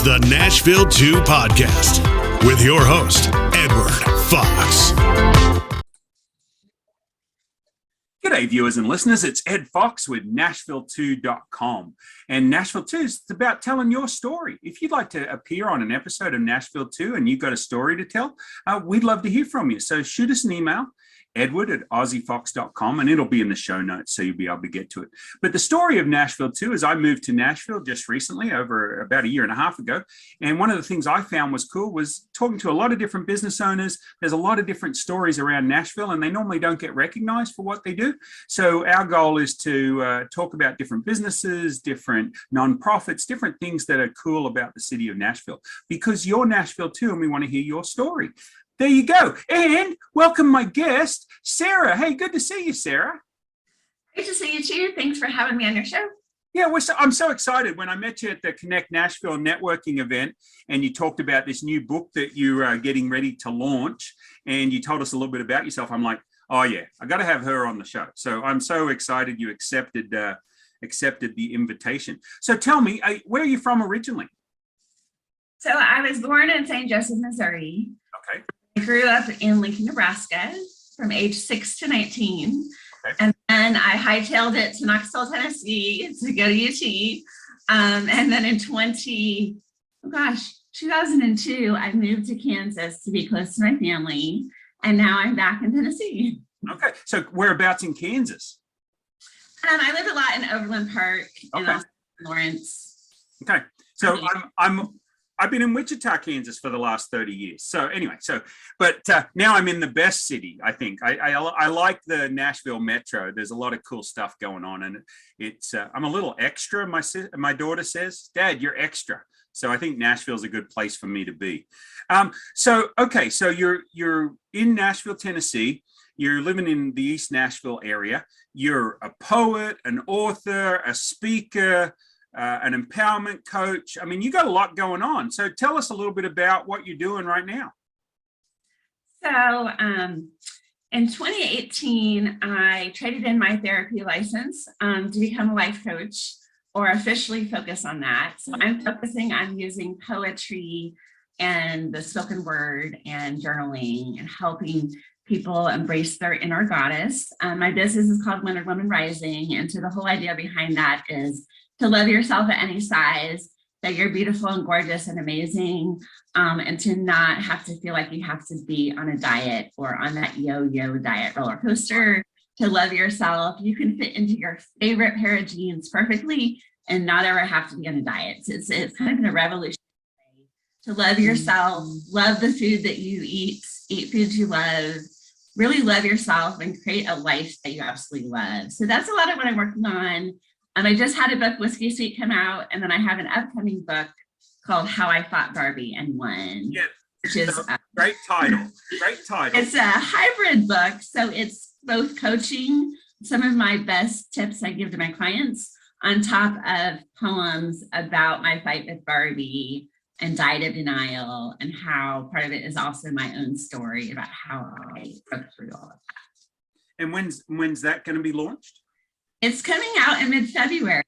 the Nashville2 podcast with your host, Edward Fox. G'day, viewers and listeners. It's Ed Fox with Nashville2.com. And Nashville2 is about telling your story. If you'd like to appear on an episode of Nashville2 and you've got a story to tell, we'd love to hear from you. So shoot us an email, edward@aussiefox.com, and it'll be in the show notes, so you'll be able to get to it. But the story of Nashville2 is I moved to Nashville just recently, over about a year and a half ago. And one of the things I found was cool was talking to a lot of different business owners. There's a lot of different stories around Nashville, and they normally don't get recognized for what they do. So our goal is to talk about different businesses, different nonprofits, different things that are cool about the city of Nashville, because you're Nashville too, and we want to hear your story. There you go. And welcome my guest, Sara. Hey, good to see you, Sara. Great to see you too. Thanks for having me on your show. Yeah, I'm so excited. When I met you at the Connect Nashville networking event, and you talked about this new book that you are getting ready to launch, and you told us a little bit about yourself, I'm like, oh yeah, I got to have her on the show. So I'm so excited you accepted the invitation. So tell me, where are you from originally? So I was born in St. Joseph, Missouri. Okay. I grew up in Lincoln, Nebraska from age 6 to 19. Okay. And then I hightailed it to Knoxville, Tennessee to go to UT. And then in 2002, I moved to Kansas to be close to my family. And now I'm back in Tennessee. Okay. So whereabouts in Kansas? I live a lot in Overland Park and also Lawrence. Okay. So I've been in Wichita, Kansas for the last 30 years. So anyway, but now I'm in the best city, I think. I like the Nashville Metro. There's a lot of cool stuff going on, and it's I'm a little extra. My daughter says, "Dad, you're extra." So I think Nashville's a good place for me to be. So you're in Nashville, Tennessee. You're living in the East Nashville area. You're a poet, an author, a speaker, an empowerment coach. I mean, you got a lot going on. So tell us a little bit about what you're doing right now. So in 2018, I traded in my therapy license to become a life coach, or officially focus on that. So I'm focusing on using poetry and the spoken word and journaling and helping people embrace their inner goddess. My business is called Wonder Woman Rising. And so the whole idea behind that is to love yourself at any size, that you're beautiful and gorgeous and amazing, and to not have to feel like you have to be on a diet or on that yo-yo diet roller coaster. To love yourself, you can fit into your favorite pair of jeans perfectly and not ever have to be on a diet. It's kind of been a revolution to love yourself, love the food that you eat foods you love, really love yourself and create a life that you absolutely love. So that's a lot of what I'm working on. I just had a book, Whiskey Sweet, come out, and then I have an upcoming book called How I Fought Barbie and Won. Yeah, which is great title. Great title. It's a hybrid book, so it's both coaching, some of my best tips I give to my clients, on top of poems about my fight with Barbie and diet of denial, and how part of it is also my own story about how I broke through all of that. And when's that going to be launched? It's coming out in mid-February.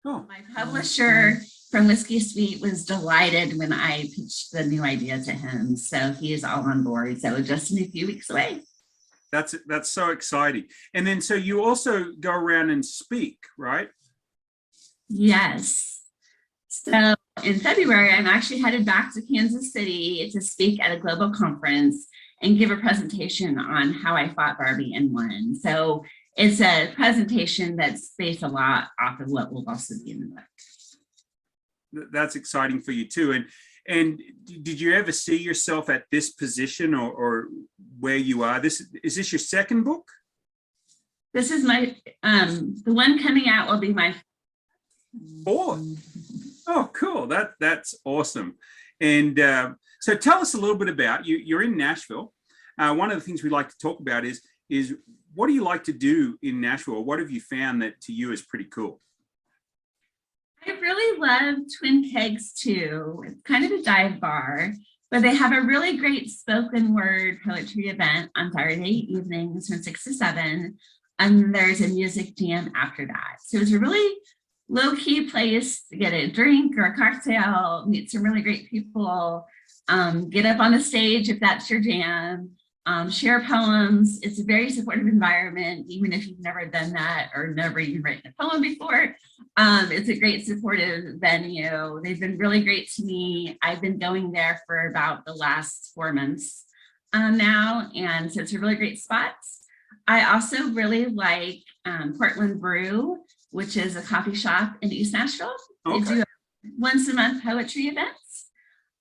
Oh. My publisher from Whiskey Sweet was delighted when I pitched the new idea to him. So he is all on board. So just in a few weeks away. That's so exciting. And then so you also go around and speak, right? Yes. So in February, I'm actually headed back to Kansas City to speak at a global conference and give a presentation on how I fought Barbie and won. So it's a presentation that's based a lot off of what will also be in the book. That's exciting for you too. And did you ever see yourself at this position or where you are? Is this your second book? This is my, the one coming out will be my fourth. Oh, cool. That's awesome. And so tell us a little bit about you. You're in Nashville. One of the things we like to talk about is what do you like to do in Nashville? What have you found that to you is pretty cool? I really love Twin Kegs too. It's kind of a dive bar, but they have a really great spoken word poetry event on Saturday evenings from 6 to 7. And there's a music jam after that. So it's a really low-key place to get a drink or a cocktail, meet some really great people, get up on the stage if that's your jam, share poems. It's a very supportive environment, even if you've never done that or never even written a poem before. It's a great supportive venue. They've been really great to me. I've been going there for about the last 4 months now, and so it's a really great spot. I also really like Portland Brew, which is a coffee shop in East Nashville. Okay. They do once a month poetry events.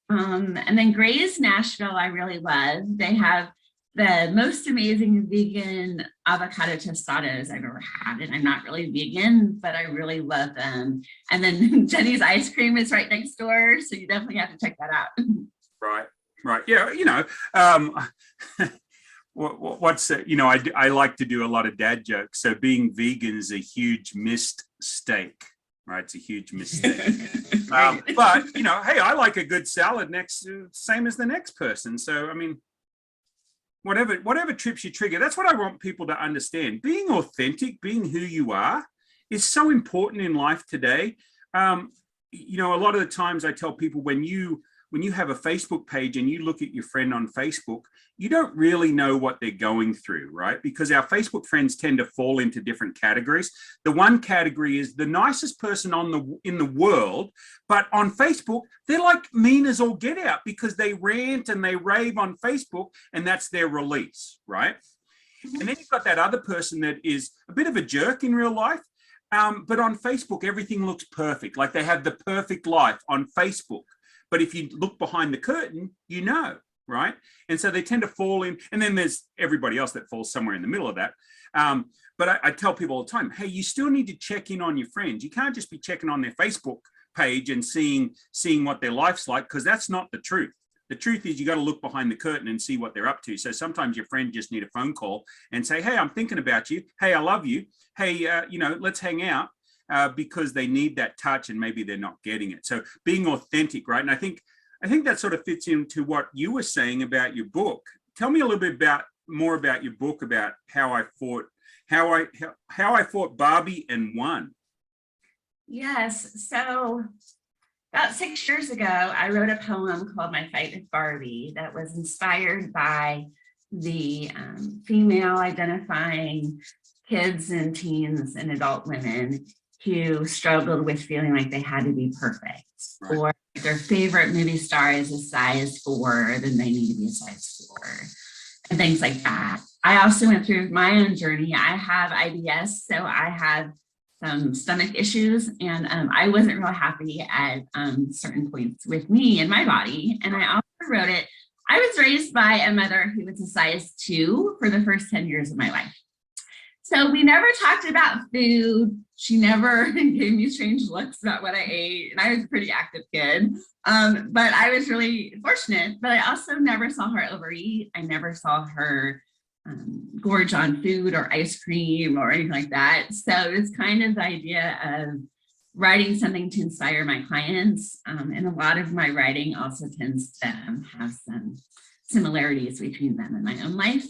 And then Gray's Nashville, I really love. They have the most amazing vegan avocado tostadas I've ever had. And I'm not really vegan, but I really love them. And then Jenny's ice cream is right next door. So you definitely have to check that out. Right. Yeah. What's I like to do a lot of dad jokes. So being vegan is a huge mistake, right? It's a huge mistake. But hey, I like a good salad same as the next person. So I mean, whatever trips you trigger, that's what I want people to understand. Being authentic, being who you are, is so important in life today. A lot of the times I tell people when you have a Facebook page and you look at your friend on Facebook, you don't really know what they're going through, right? Because our Facebook friends tend to fall into different categories. The one category is the nicest person in the world, but on Facebook, they're like mean as all get out because they rant and they rave on Facebook, and that's their release, right? And then you've got that other person that is a bit of a jerk in real life, but on Facebook, everything looks perfect. Like they have the perfect life on Facebook. But if you look behind the curtain, right? And so they tend to fall in, and then there's everybody else that falls somewhere in the middle of that. But I tell people all the time, hey, you still need to check in on your friends. You can't just be checking on their Facebook page and seeing what their life's like, because that's not the truth. The truth is you got to look behind the curtain and see what they're up to. So sometimes your friend just need a phone call and say, hey, I'm thinking about you. Hey, I love you. Hey, let's hang out, because they need that touch and maybe they're not getting it. So being authentic, right? And I think that sort of fits into what you were saying about your book. Tell me a little bit more about your book, about how I fought Barbie and won. Yes. So about 6 years ago, I wrote a poem called My Fight with Barbie that was inspired by the female identifying kids and teens and adult women who struggled with feeling like they had to be perfect, right? Or their favorite movie star is a size 4, then they need to be a size 4, and things like that. I also went through my own journey. I have IBS, so I have some stomach issues, and I wasn't real happy at certain points with me and my body. And I also wrote it. I was raised by a mother who was a size 2 for the first 10 years of my life. So we never talked about food. She never gave me strange looks about what I ate. And I was a pretty active kid. But I was really fortunate. But I also never saw her overeat. I never saw her gorge on food or ice cream or anything like that. So it's kind of the idea of writing something to inspire my clients. And a lot of my writing also tends to have some similarities between them and my own life.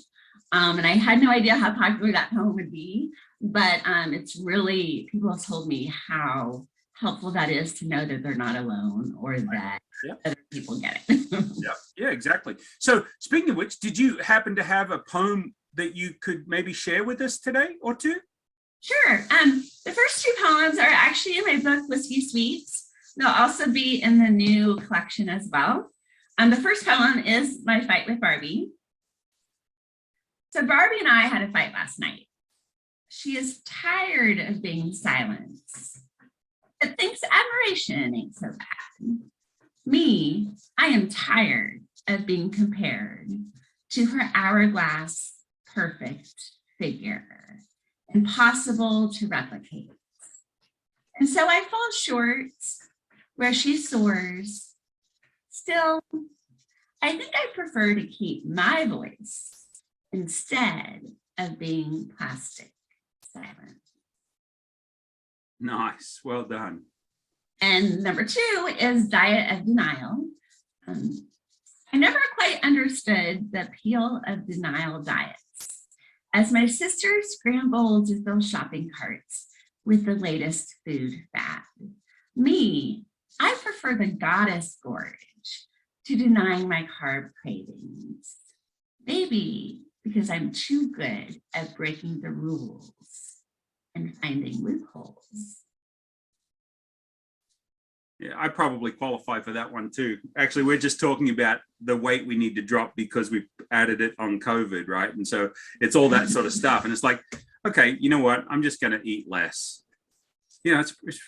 And I had no idea how popular that poem would be, but it's really, people have told me how helpful that is to know that they're not alone, or that other people get it. Yeah, exactly. So speaking of which, did you happen to have a poem that you could maybe share with us today or two? Sure. The first 2 poems are actually in my book, Whiskey Sweets. They'll also be in the new collection as well. The first poem is My Fight with Barbie. So Barbie and I had a fight last night. She is tired of being silenced, but thinks admiration ain't so bad. Me, I am tired of being compared to her hourglass perfect figure, impossible to replicate. And so I fall short where she soars. Still, I think I prefer to keep my voice instead of being plastic silent. Nice, well done. And number 2 is Diet of Denial. I never quite understood the appeal of denial diets. As my sisters scrambled to fill shopping carts with the latest food fad. Me, I prefer the goddess gorge to denying my carb cravings. Maybe because I'm too good at breaking the rules and finding loopholes. Yeah, I probably qualify for that one too. Actually, we're just talking about the weight we need to drop because we've added it on COVID, right? And so it's all that sort of stuff. And it's like, okay, you know what? I'm just going to eat less. You know, it's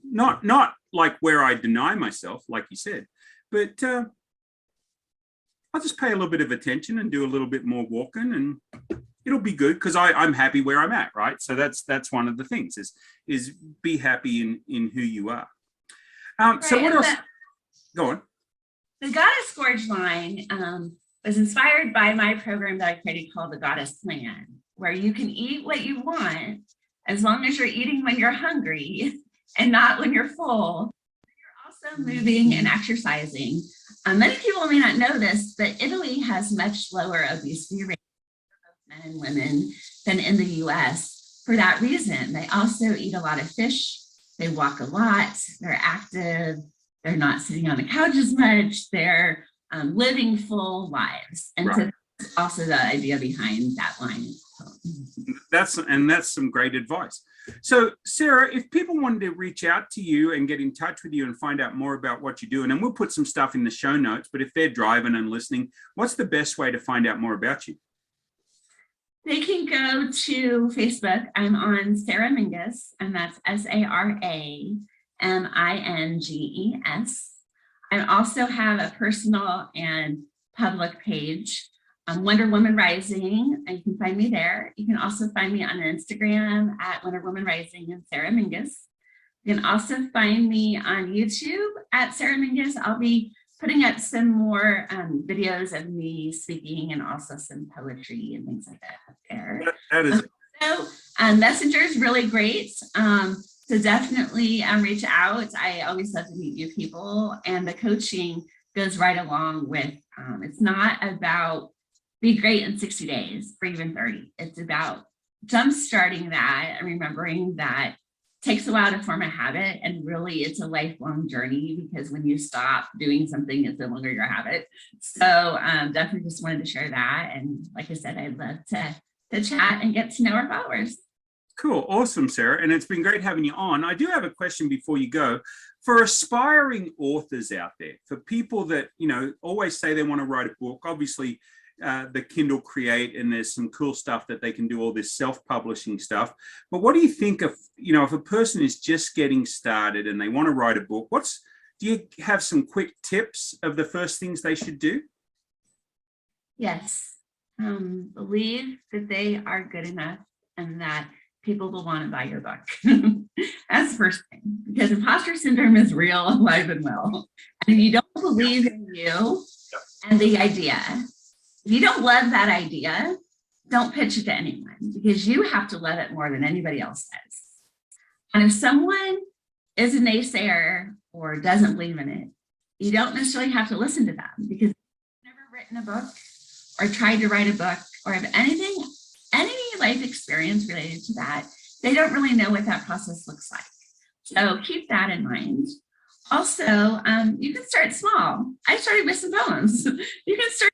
not like where I deny myself, like you said, but I'll just pay a little bit of attention and do a little bit more walking, and it'll be good because I'm happy where I'm at, right? So that's one of the things is be happy in who you are. So what else? Go on. The Goddess Gorge line was inspired by my program that I created called the Goddess Plan, where you can eat what you want as long as you're eating when you're hungry and not when you're full. You're also moving and exercising. Many people may not know this, but Italy has much lower obesity rates for both men and women than in the US. For that reason, they also eat a lot of fish. They walk a lot, they're active, they're not sitting on the couch as much, they're living full lives. And so that's also the idea behind that line. That's some great advice. So Sarah, if people wanted to reach out to you and get in touch with you and find out more about what you're doing, and we'll put some stuff in the show notes, but if they're driving and listening, what's the best way to find out more about you? They can go to Facebook. I'm on Sara Minges, and that's SaraMinges. I also have a personal and public page, Wonder Woman Rising, and you can find me there. You can also find me on Instagram at Wonder Woman Rising and Sara Minges. You can also find me on YouTube at Sara Minges. I'll be putting up some more videos of me speaking and also some poetry and things like that up there. That is. So Messenger is really great. So definitely reach out. I always love to meet new people, and the coaching goes right along with, it's not about be great in 60 days or even 30. It's about jumpstarting that and remembering that takes a while to form a habit, and really it's a lifelong journey, because when you stop doing something, it's no longer your habit. So definitely just wanted to share that. And like I said, I'd love to chat and get to know our followers. Cool. Awesome, Sarah. And it's been great having you on. I do have a question before you go. For aspiring authors out there, for people that, you know, always say they want to write a book, obviously the Kindle Create, and there's some cool stuff that they can do, all this self-publishing stuff. But what do you think of, you know, if a person is just getting started and they want to write a book, do you have some quick tips of the first things they should do? Yes. Believe that they are good enough and that people will want to buy your book. That's the first thing, because imposter syndrome is real, alive and well. And if you don't believe in you and the idea, if you don't love that idea, don't pitch it to anyone, because you have to love it more than anybody else does. And if someone is a naysayer or doesn't believe in it, you don't necessarily have to listen to them, because they've never written a book or tried to write a book or have any life experience related to that. They don't really know what that process looks like. So keep that in mind. Also, you can start small. I started with some poems. You can start.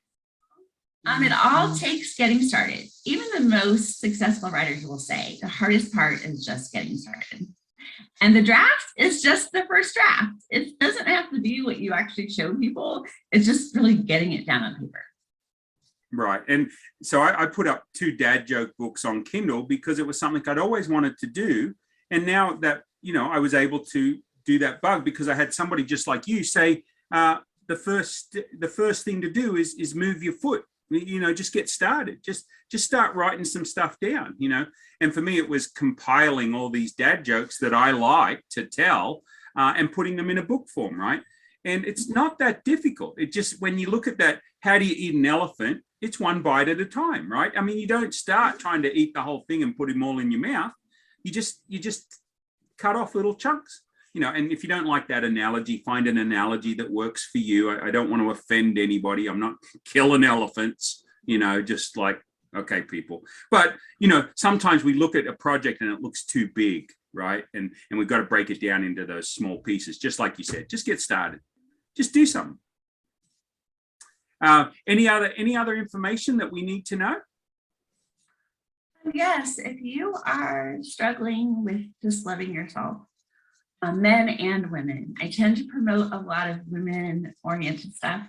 It all takes getting started. Even the most successful writers will say the hardest part is just getting started. And the draft is just the first draft. It doesn't have to be what you actually show people. It's just really getting it down on paper. Right. And so I put up 2 dad joke books on Kindle because it was something I'd always wanted to do. And now that, you know, I was able to do that bug because I had somebody just like you say, the first thing to do is move your foot. You know, just get started, just start writing some stuff down, you know. And for me, it was compiling all these dad jokes that I like to tell and putting them in a book form, right? And it's not that difficult. It just, when you look at that, how do you eat an elephant? It's one bite at a time, right? I mean, you don't start trying to eat the whole thing and put them all in your mouth. You just cut off little chunks. You know, and if you don't like that analogy, find an analogy that works for you. I don't want to offend anybody. I'm not killing elephants, you know, just like, okay, people. But, you know, sometimes we look at a project and it looks too big. right? And we've got to break it down into those small pieces, just like you said. Just get started. Just do something. Any other information that we need to know? Yes, if you are struggling with just loving yourself, men and women, I tend to promote a lot of women-oriented stuff,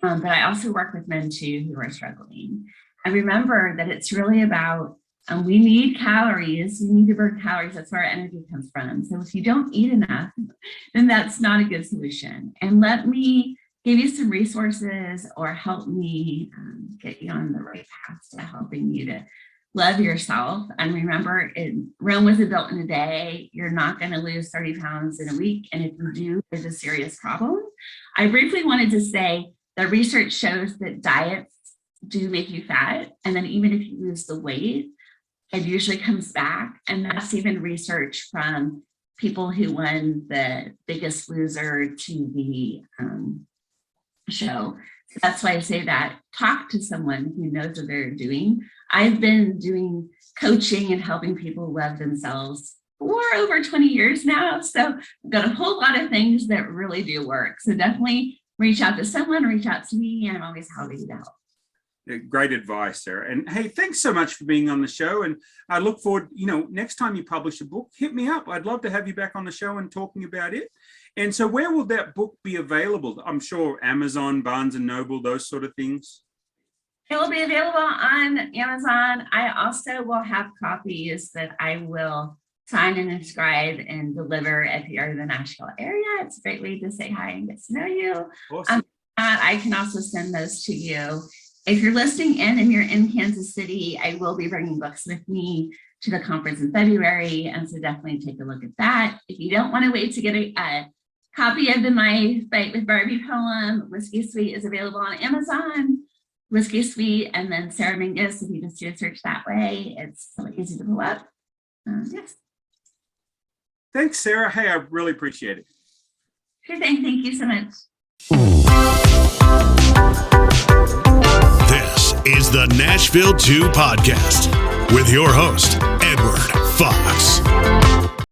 but I also work with men too who are struggling. And remember that it's really about, we need calories, we need to burn calories, that's where our energy comes from. So if you don't eat enough, then that's not a good solution. And let me give you some resources or help me get you on the right path to helping you to love yourself. And remember, Rome wasn't built in a day. You're not going to lose 30 pounds in a week. And if you do, there's a serious problem. I briefly wanted to say the research shows that diets do make you fat. And then even if you lose the weight, it usually comes back. And that's even research from people who won the Biggest Loser TV show. So that's why I say that. Talk to someone who knows what they're doing. I've been doing coaching and helping people love themselves for over 20 years now. So I've got a whole lot of things that really do work. So definitely reach out to someone, reach out to me. I'm always happy to help. Great advice, Sarah. And hey, thanks so much for being on the show. And I look forward, next time you publish a book, hit me up. I'd love to have you back on the show and talking about it. And so where will that book be available? I'm sure Amazon, Barnes and Noble, those sort of things. It will be available on Amazon. I also will have copies that I will sign and inscribe and deliver if you're in the Nashville area. It's a great way to say hi and get to know you. Awesome. I can also send those to you. If you're listening in and you're in Kansas City, I will be bringing books with me to the conference in February. And so definitely take a look at that. If you don't want to wait to get a copy of the My Fight with Barbie poem, Whiskey Sweet is available on Amazon. Whiskey Sweet, and then Sara Minges, if you just do a search that way, it's really easy to pull up. Yes. Thanks, Sarah. Hey, I really appreciate it. Sure thing. Thank you so much. This is the Nashville2 podcast with your host, Edward Fox.